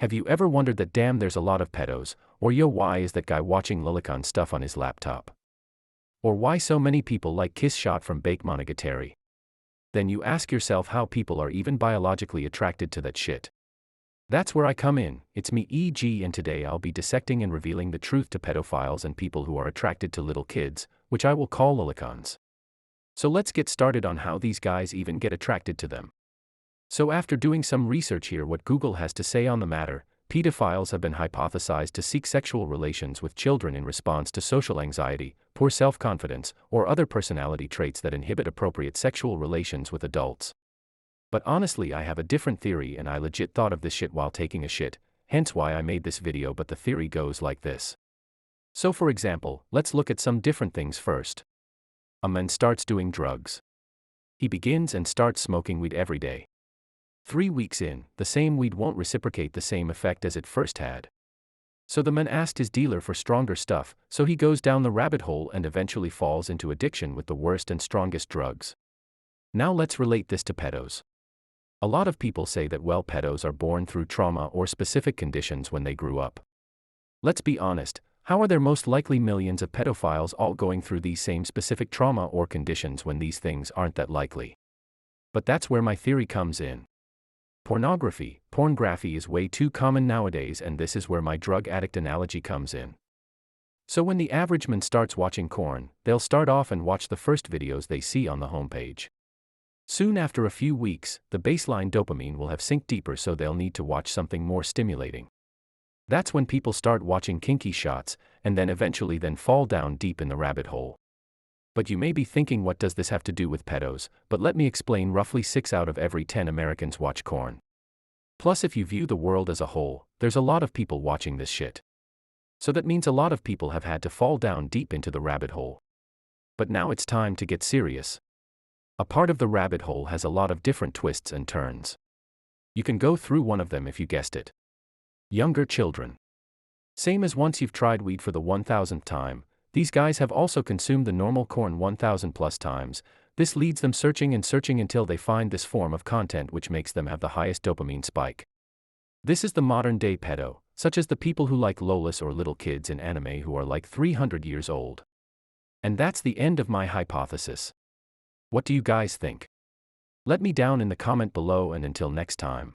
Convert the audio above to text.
Have you ever wondered that damn there's a lot of pedos, or yo why is that guy watching Lolicon stuff on his laptop? Or why so many people like Kiss Shot from Bakemonogatari? Then you ask yourself how people are even biologically attracted to that shit. That's where I come in. It's me EG, and today I'll be dissecting and revealing the truth to pedophiles and people who are attracted to little kids, which I will call lolicons. So let's get started on how these guys even get attracted to them. So after doing some research here, what Google has to say on the matter, pedophiles have been hypothesized to seek sexual relations with children in response to social anxiety, poor self-confidence, or other personality traits that inhibit appropriate sexual relations with adults. But honestly, I have a different theory, and I legit thought of this shit while taking a shit, hence why I made this video. But the theory goes like this. So for example, let's look at some different things first. A man starts doing drugs. He begins and starts smoking weed every day. 3 weeks in, the same weed won't reciprocate the same effect as it first had. So the man asked his dealer for stronger stuff, so he goes down the rabbit hole and eventually falls into addiction with the worst and strongest drugs. Now let's relate this to pedos. A lot of people say that, well, pedos are born through trauma or specific conditions when they grew up. Let's be honest, how are there most likely millions of pedophiles all going through these same specific trauma or conditions when these things aren't that likely? But that's where my theory comes in. Pornography is way too common nowadays, and this is where my drug addict analogy comes in. So when the average man starts watching porn, they'll start off and watch the first videos they see on the homepage. Soon after a few weeks, the baseline dopamine will have sunk deeper, so they'll need to watch something more stimulating. That's when people start watching kinky shots, and then eventually fall down deep in the rabbit hole. But you may be thinking, what does this have to do with pedos? But let me explain. Roughly 6 out of every 10 Americans watch porn. Plus, if you view the world as a whole, there's a lot of people watching this shit. So that means a lot of people have had to fall down deep into the rabbit hole. But now it's time to get serious. A part of the rabbit hole has a lot of different twists and turns. You can go through one of them if you guessed it. Younger children. Same as once you've tried weed for the 1000th time, these guys have also consumed the normal corn 1000 plus times. This leads them searching and searching until they find this form of content, which makes them have the highest dopamine spike. This is the modern day pedo, such as the people who like lolis or little kids in anime who are like 300 years old. And that's the end of my hypothesis. What do you guys think? Let me down in the comment below, and until next time.